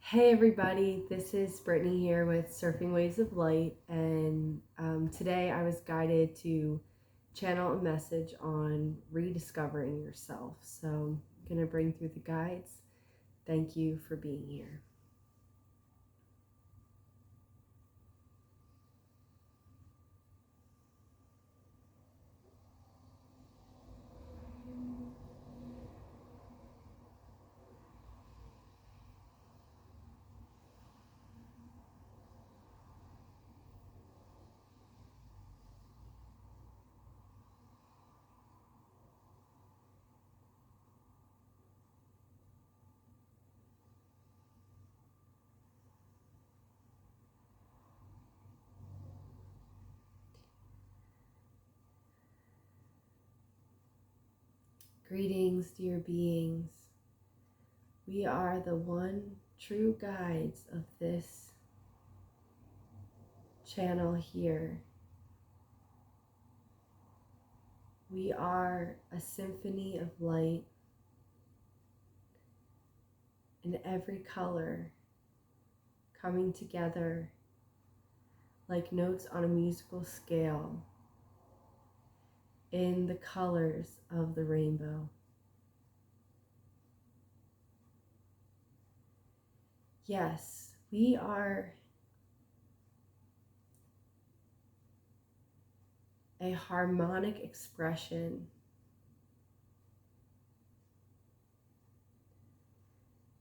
Hey everybody, this is Brittany here with Surfing Waves of Light, and today I was guided to channel a message on rediscovering yourself. So I'm going to bring through the guides. Thank you for being here. Greetings, dear beings. We are the one true guides of this channel here. We are a symphony of light in every color coming together like notes on a musical scale in the colors of the rainbow. Yes, we are a harmonic expression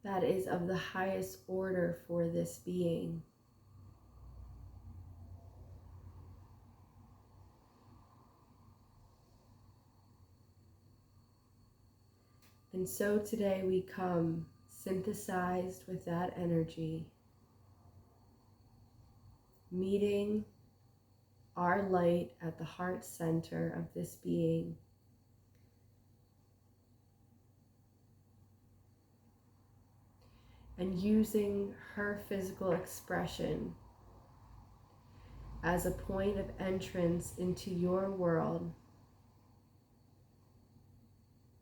that is of the highest order for this being. And so today we come synthesized with that energy, meeting our light at the heart center of this being. And using her physical expression as a point of entrance into your world,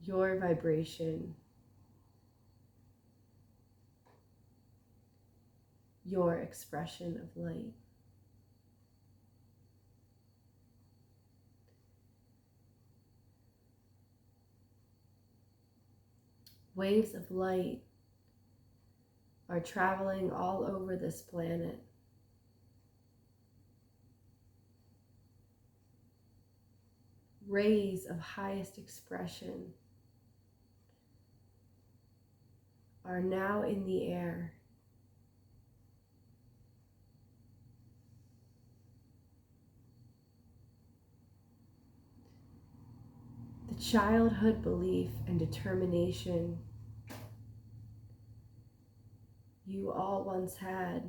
your vibration, your expression of light. Waves of light are traveling all over this planet. Rays of highest expression are now in the air. The childhood belief and determination you all once had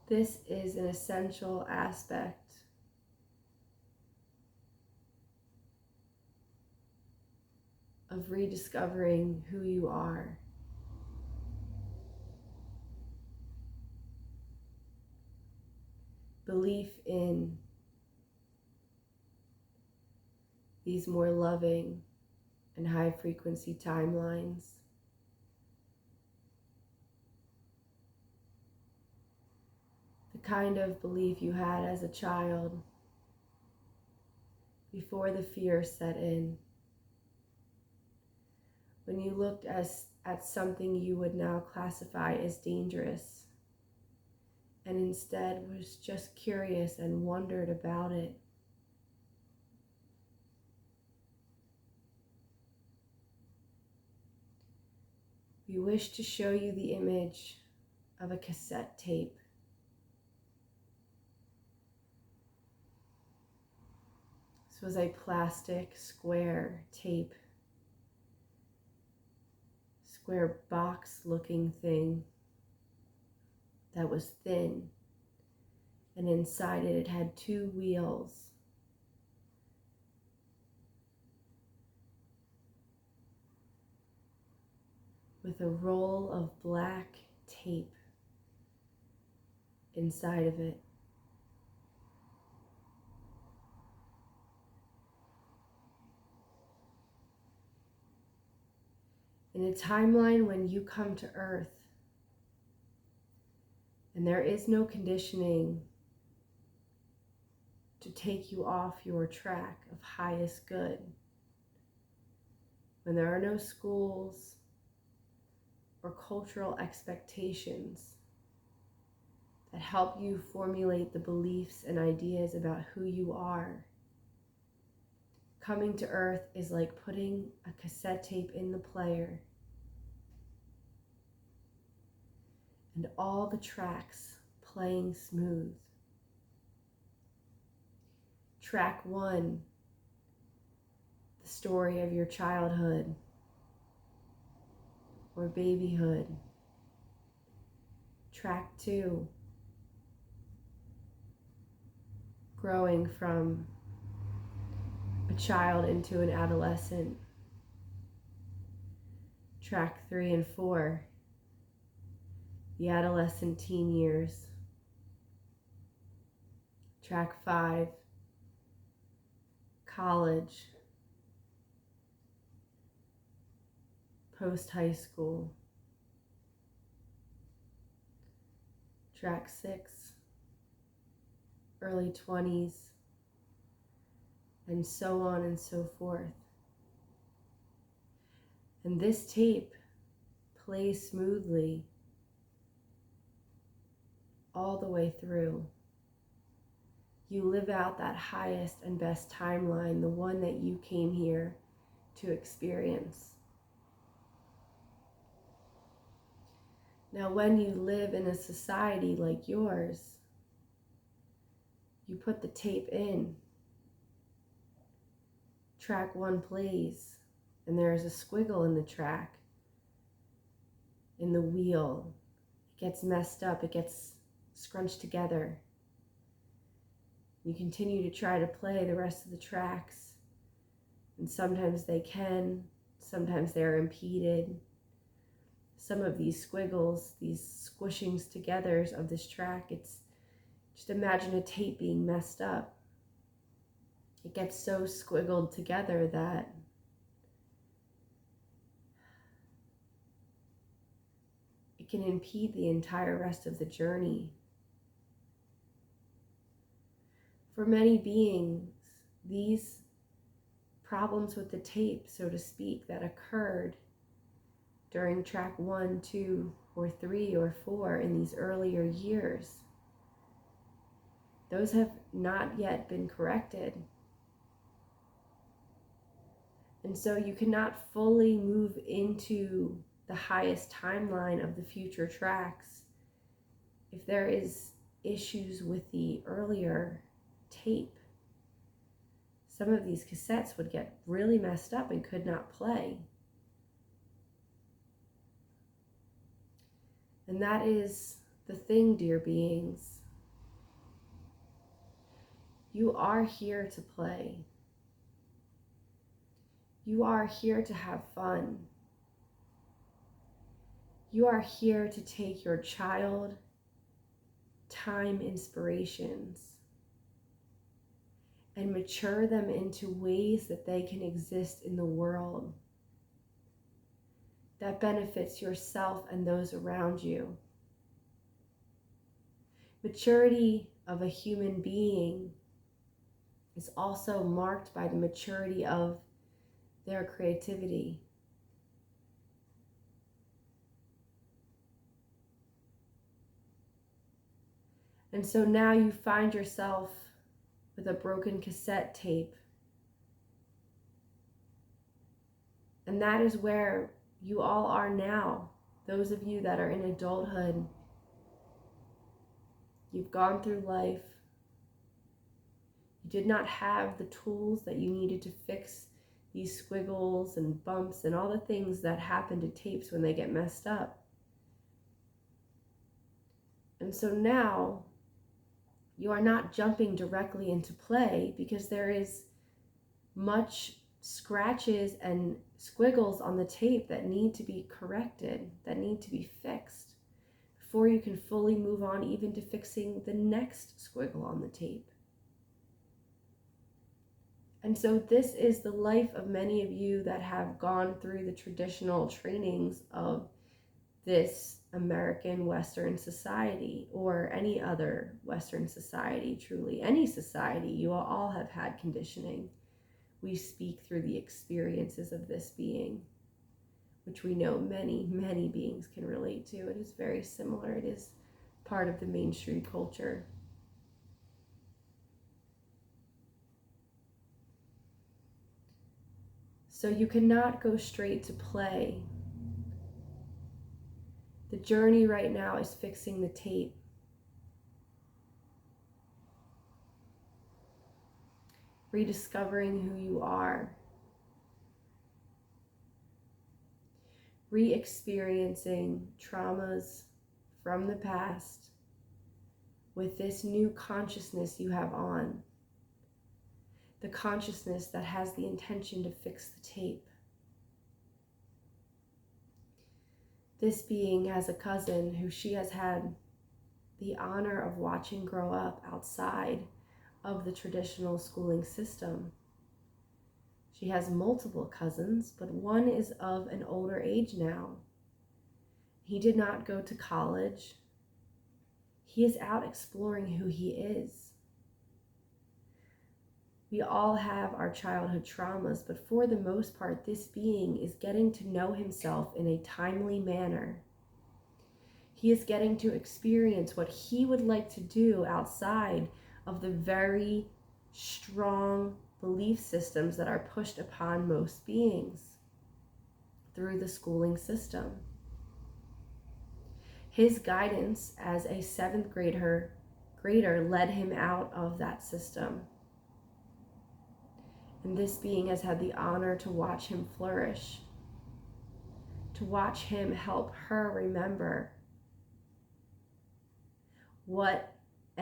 this is an essential aspect of rediscovering who you are. Belief in these more loving and high frequency timelines. The kind of belief you had as a child before the fear set in. When you looked at something you would now classify as dangerous, and instead was just curious and wondered about it. We wish to show you the image of a cassette tape. This was a plastic square tape, square box looking thing that was thin, and inside it had two wheels. With a roll of black tape inside of it. In a timeline when you come to Earth and there is no conditioning to take you off your track of highest good, when there are no schools or cultural expectations that help you formulate the beliefs and ideas about who you are, coming to Earth is like putting a cassette tape in the player and all the tracks playing smooth. Track 1, the story of your childhood or babyhood. Track 2, growing from a child into an adolescent. Track 3 and 4, the adolescent teen years. Track 5, college, post-high school. Track 6, early 20s, and so on and so forth. And this tape plays smoothly all the way through. You live out that highest and best timeline, the one that you came here to experience. Now, when you live in a society like yours, you put the tape in. Track 1 plays, and there's a squiggle in the track, in the wheel. It gets messed up, it gets scrunched together. You continue to try to play the rest of the tracks, and sometimes they can, sometimes they're impeded. Some of these squiggles, these squishings together of this track, it's just imagine a tape being messed up. It gets so squiggled together that it can impede the entire rest of the journey. For many beings, these problems with the tape, so to speak, that occurred during track 1, 2, or 3, or 4 in these earlier years, those have not yet been corrected. And so you cannot fully move into the highest timeline of the future tracks if there is issues with the earlier tape. Some of these cassettes would get really messed up and could not play. And that is the thing, dear beings. You are here to play. You are here to have fun. You are here to take your child time inspirations and mature them into ways that they can exist in the world that benefits yourself and those around you. Maturity of a human being is also marked by the maturity of their creativity. And so now you find yourself with a broken cassette tape. And that is where you all are now, those of you that are in adulthood. You've gone through life. You did not have the tools that you needed to fix these squiggles and bumps and all the things that happen to tapes when they get messed up. And so now you are not jumping directly into play because there is much scratches and squiggles on the tape that need to be corrected, that need to be fixed before you can fully move on even to fixing the next squiggle on the tape. And so this is the life of many of you that have gone through the traditional trainings of this American Western society, or any other Western society, truly any society. You all have had conditioning. We speak through the experiences of this being, which we know many, many beings can relate to. It is very similar. It is part of the mainstream culture. So you cannot go straight to play. The journey right now is fixing the tape. Rediscovering who you are. Re-experiencing traumas from the past with this new consciousness you have on. The consciousness that has the intention to fix the tape. This being has a cousin who she has had the honor of watching grow up outside of the traditional schooling system. She has multiple cousins, but one is of an older age now. He did not go to college. He is out exploring who he is. We all have our childhood traumas, but for the most part, this being is getting to know himself in a timely manner. He is getting to experience what he would like to do outside of the very strong belief systems that are pushed upon most beings through the schooling system. His guidance as a 7th grader led him out of that system. And this being has had the honor to watch him flourish, to watch him help her remember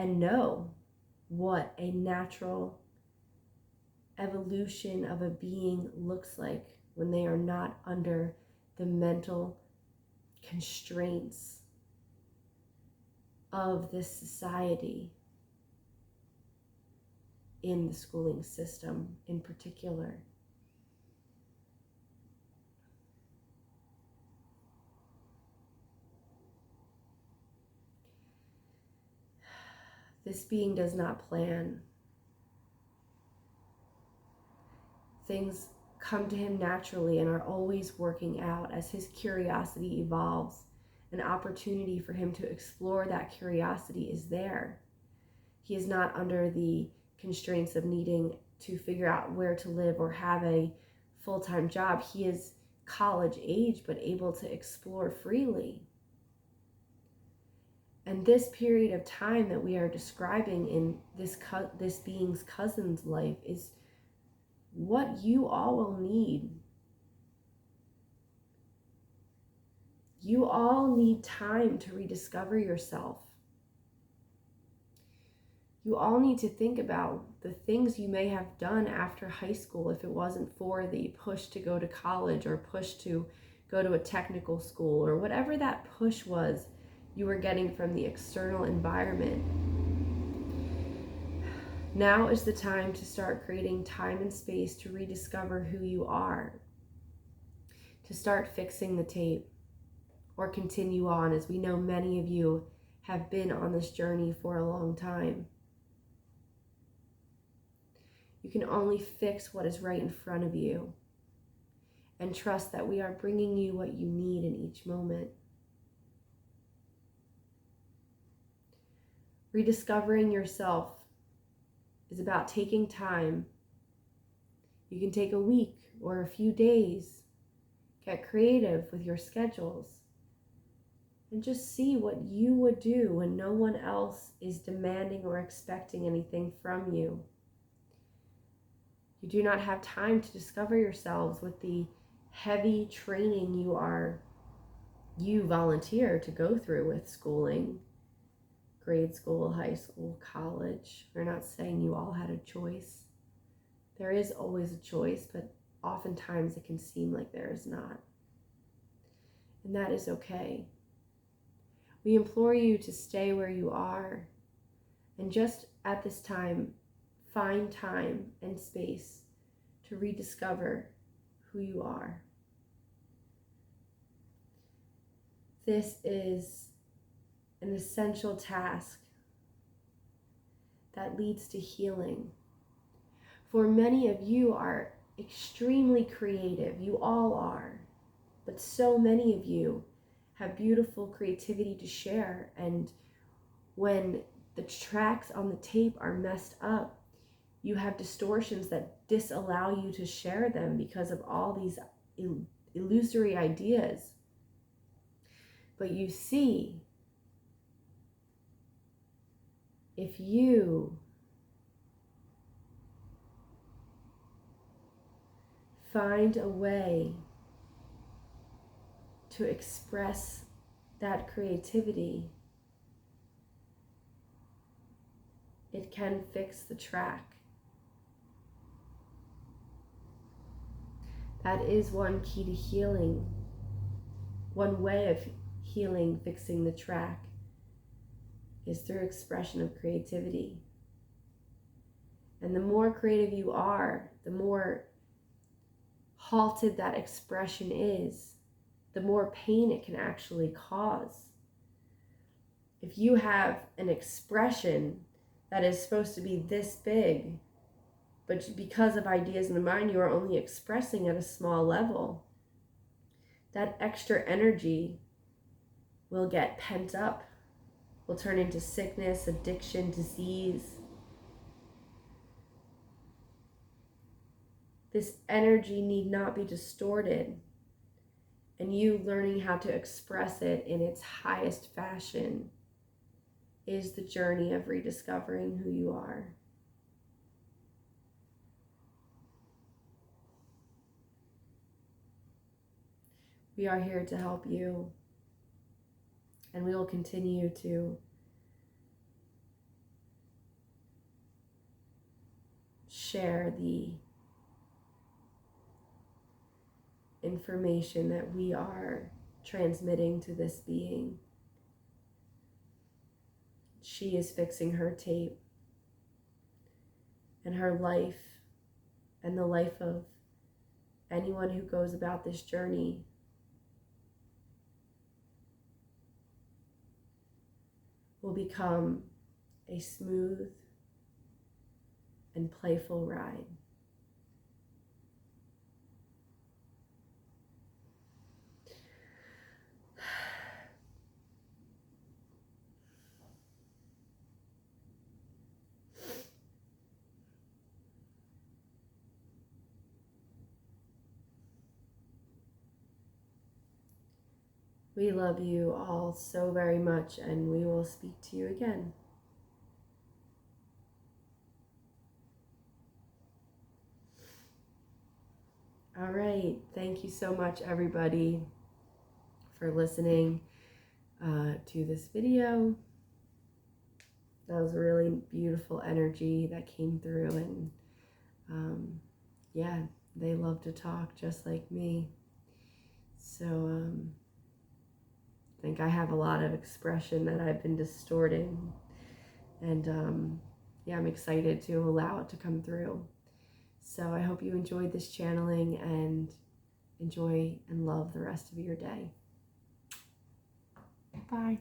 know what a natural evolution of a being looks like when they are not under the mental constraints of this society, in the schooling system in particular. This being does not plan. Things come to him naturally and are always working out as his curiosity evolves. An opportunity for him to explore that curiosity is there. He is not under the constraints of needing to figure out where to live or have a full-time job. He is college age, but able to explore freely. And this period of time that we are describing in this being's cousin's life is what you all will need. You all need time to rediscover yourself. You all need to think about the things you may have done after high school if it wasn't for the push to go to college or push to go to a technical school or whatever that push was you were getting from the external environment. Now is the time to start creating time and space to rediscover who you are, to start fixing the tape, or continue on, as we know many of you have been on this journey for a long time. You can only fix what is right in front of you, and trust that we are bringing you what you need in each moment. Rediscovering yourself is about taking time. You can take a week or a few days. Get creative with your schedules and just see what you would do when no one else is demanding or expecting anything from you. You do not have time to discover yourselves with the heavy training you volunteer to go through with schooling, grade school, high school, college. We're not saying you all had a choice. There is always a choice, but oftentimes it can seem like there is not. And that is okay. We implore you to stay where you are and just at this time, find time and space to rediscover who you are. This is an essential task that leads to healing. For many of you are extremely creative. You all are. But so many of you have beautiful creativity to share. And when the tracks on the tape are messed up, you have distortions that disallow you to share them because of all these illusory ideas. But you see, if you find a way to express that creativity, it can fix the track. That is one key to healing. One way of healing, fixing the track, is through expression of creativity. And the more creative you are, the more halted that expression is, the more pain it can actually cause. If you have an expression that is supposed to be this big, but because of ideas in the mind, you are only expressing at a small level, that extra energy will get pent up, will turn into sickness, addiction, disease. This energy need not be distorted, and you learning how to express it in its highest fashion is the journey of rediscovering who you are. We are here to help you, and we will continue to share the information that we are transmitting to this being. She is fixing her tape, and her life and the life of anyone who goes about this journey will become a smooth and playful ride. We love you all so very much, and we will speak to you again. All right. Thank you so much, everybody, for listening to this video. That was a really beautiful energy that came through, and yeah, they love to talk just like me. So I think I have a lot of expression that I've been distorting, and yeah, I'm excited to allow it to come through. So I hope you enjoyed this channeling and enjoy and love the rest of your day. Bye.